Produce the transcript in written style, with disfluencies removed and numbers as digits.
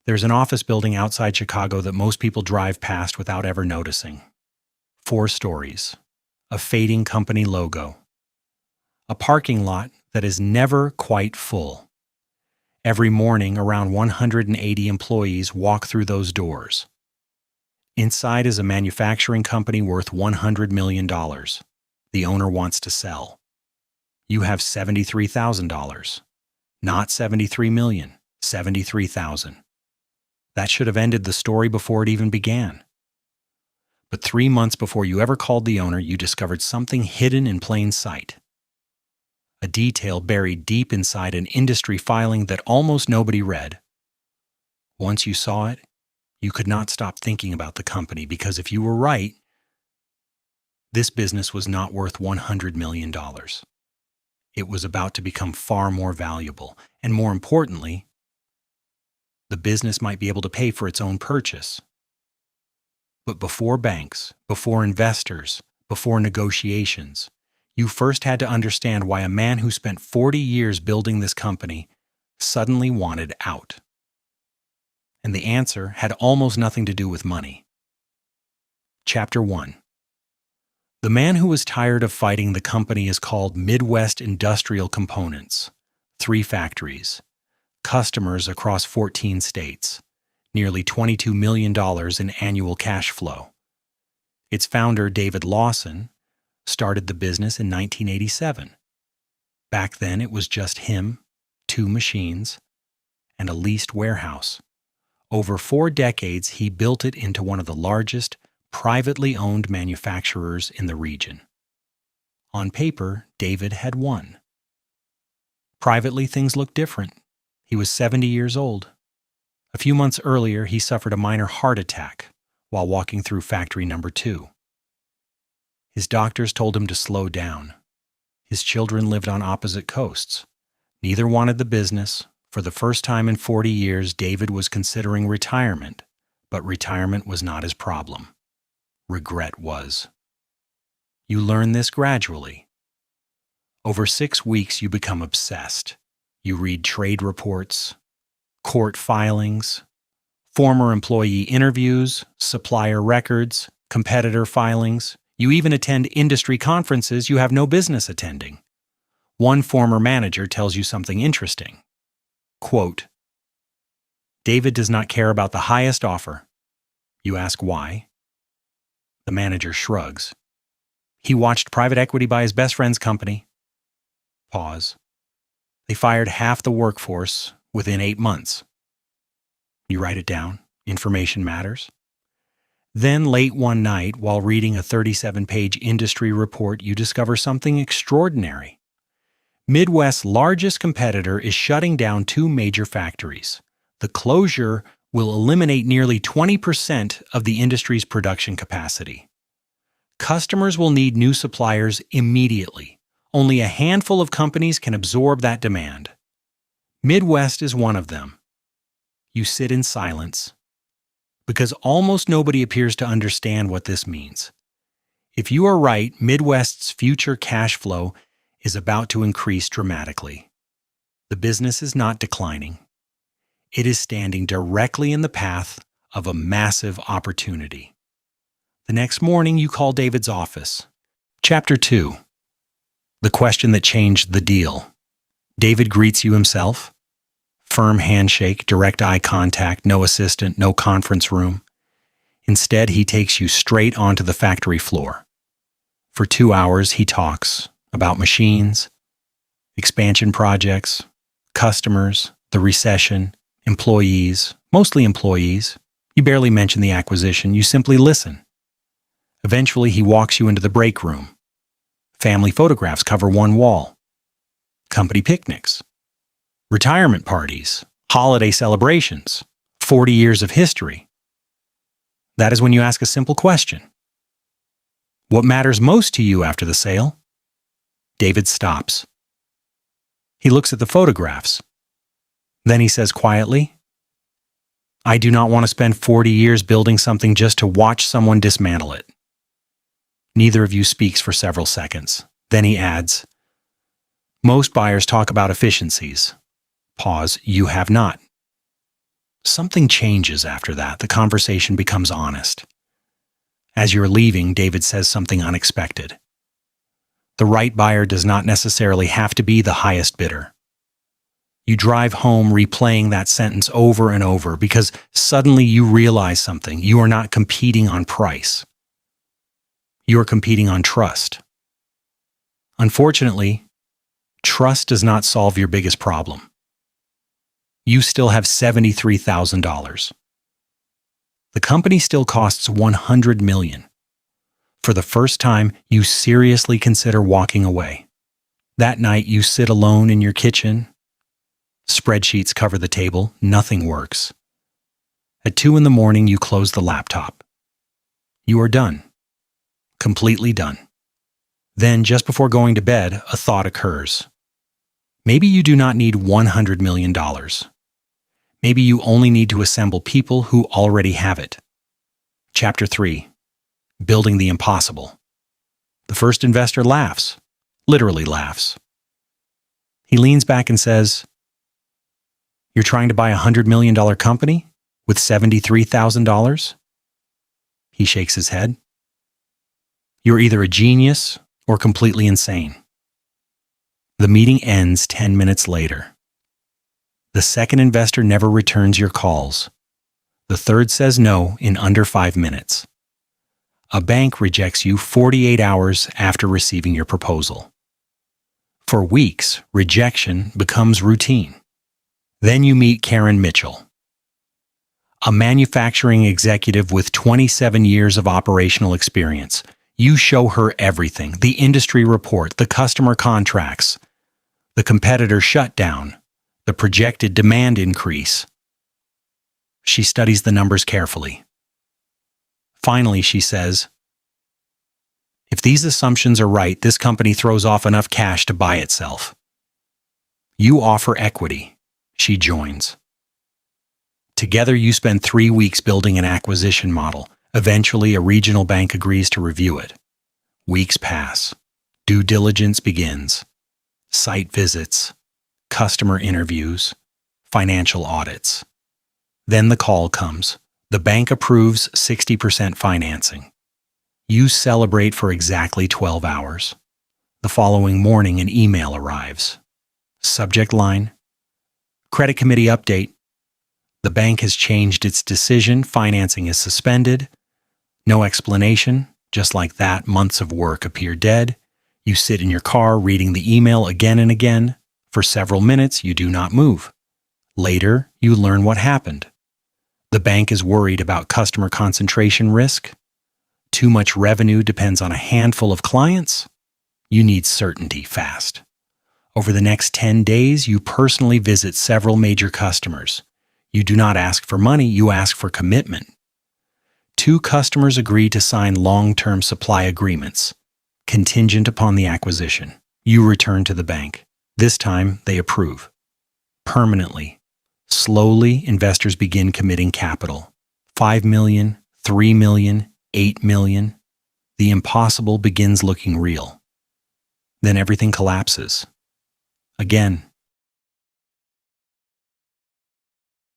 There's an office building outside Chicago that most people drive past without ever noticing. 4 stories, a fading company logo, a parking lot that is never quite full. Every morning, around 180 employees walk through those doors. Inside is a manufacturing company worth $100 million. The owner wants to sell. You have $73,000. Not $73 million, $73,000. That should have ended the story before it even began. But 3 months before you ever called the owner, you discovered something hidden in plain sight. A detail buried deep inside an industry filing that almost nobody read. Once you saw it, you could not stop thinking about the company, because if you were right, this business was not worth $100 million. It was about to become far more valuable, and more importantly, the business might be able to pay for its own purchase. But before banks, before investors, before negotiations, you first had to understand why a man who spent 40 years building this company suddenly wanted out. And the answer had almost nothing to do with money. Chapter 1. The man who was tired of fighting the company is called Midwest Industrial Components. 3 factories. Customers across 14 states. Nearly $22 million in annual cash flow. Its founder, David Lawson, started the business in 1987. Back then, it was just him, 2 machines, and a leased warehouse. Over 4 decades, he built it into one of the largest privately owned manufacturers in the region. On paper, David had won. Privately, things looked different. He was 70 years old. A few months earlier, he suffered a minor heart attack while walking through factory number 2. His doctors told him to slow down. His children lived on opposite coasts. Neither wanted the business. For the first time in 40 years, David was considering retirement, but retirement was not his problem. Regret was. You learn this gradually. Over 6 weeks, you become obsessed. You read trade reports, court filings, former employee interviews, supplier records, competitor filings. You even attend industry conferences you have no business attending. One former manager tells you something interesting. Quote, David does not care about the highest offer. You ask why? The manager shrugs. He watched private equity buy his best friend's company. Pause. They fired half the workforce within 8 months. You write it down. Information matters. Then late one night, while reading a 37-page industry report, you discover something extraordinary. Midwest's largest competitor is shutting down 2 major factories. The closure will eliminate nearly 20% of the industry's production capacity. Customers will need new suppliers immediately. Only a handful of companies can absorb that demand. Midwest is one of them. You sit in silence, because almost nobody appears to understand what this means. If you are right, Midwest's future cash flow is about to increase dramatically. The business is not declining. It is standing directly in the path of a massive opportunity. The next morning, you call David's office. Chapter 2. The question that changed the deal. David greets you himself. Firm handshake, direct eye contact, no assistant, no conference room. Instead, he takes you straight onto the factory floor. For 2 hours, he talks about machines, expansion projects, customers, the recession, employees, mostly employees. You barely mention the acquisition, you simply listen. Eventually, he walks you into the break room. Family photographs cover one wall. Company picnics, retirement parties, holiday celebrations, 40 years of history. That is when you ask a simple question. What matters most to you after the sale? David stops. He looks at the photographs. Then he says quietly, I do not want to spend 40 years building something just to watch someone dismantle it. Neither of you speaks for several seconds. Then he adds, most buyers talk about efficiencies. Pause. You have not. Something changes after that. The conversation becomes honest. As you're leaving, David says something unexpected. The right buyer does not necessarily have to be the highest bidder. You drive home replaying that sentence over and over because suddenly you realize something. You are not competing on price. You are competing on trust. Unfortunately, trust does not solve your biggest problem. You still have $73,000. The company still costs $100 million. For the first time, you seriously consider walking away. That night, you sit alone in your kitchen. Spreadsheets cover the table. Nothing works. At 2 a.m, you close the laptop. You are done. Completely done. Then, just before going to bed, a thought occurs. Maybe you do not need $100 million. Maybe you only need to assemble people who already have it. Chapter 3. Building the impossible. The first investor laughs, literally laughs. He leans back and says, "You're trying to buy a $100 million company with $73,000? He shakes his head. "You're either a genius or completely insane." The meeting ends 10 minutes later. The second investor never returns your calls. The third says no in under 5 minutes. A bank rejects you 48 hours after receiving your proposal. For weeks, rejection becomes routine. Then you meet Karen Mitchell, a manufacturing executive with 27 years of operational experience. You show her everything: the industry report, the customer contracts, the competitor shutdown, the projected demand increase. She studies the numbers carefully. Finally, she says, "If these assumptions are right, this company throws off enough cash to buy itself." You offer equity. She joins. Together, you spend 3 weeks building an acquisition model. Eventually, a regional bank agrees to review it. Weeks pass. Due diligence begins. Site visits, customer interviews, financial audits. Then the call comes. The bank approves 60% financing. You celebrate for exactly 12 hours. The following morning, an email arrives. Subject line: "Credit committee update. The bank has changed its decision. Financing is suspended." No explanation. Just like that, months of work appear dead. You sit in your car reading the email again and again. For several minutes, you do not move. Later, you learn what happened. The bank is worried about customer concentration risk. Too much revenue depends on a handful of clients. You need certainty fast. Over the next 10 days, you personally visit several major customers. You do not ask for money, you ask for commitment. 2 customers agree to sign long-term supply agreements, contingent upon the acquisition. You return to the bank. This time, they approve. Permanently. Slowly, investors begin committing capital. 5 million, 3 million, 8 million. The impossible begins looking real. Then everything collapses. Again,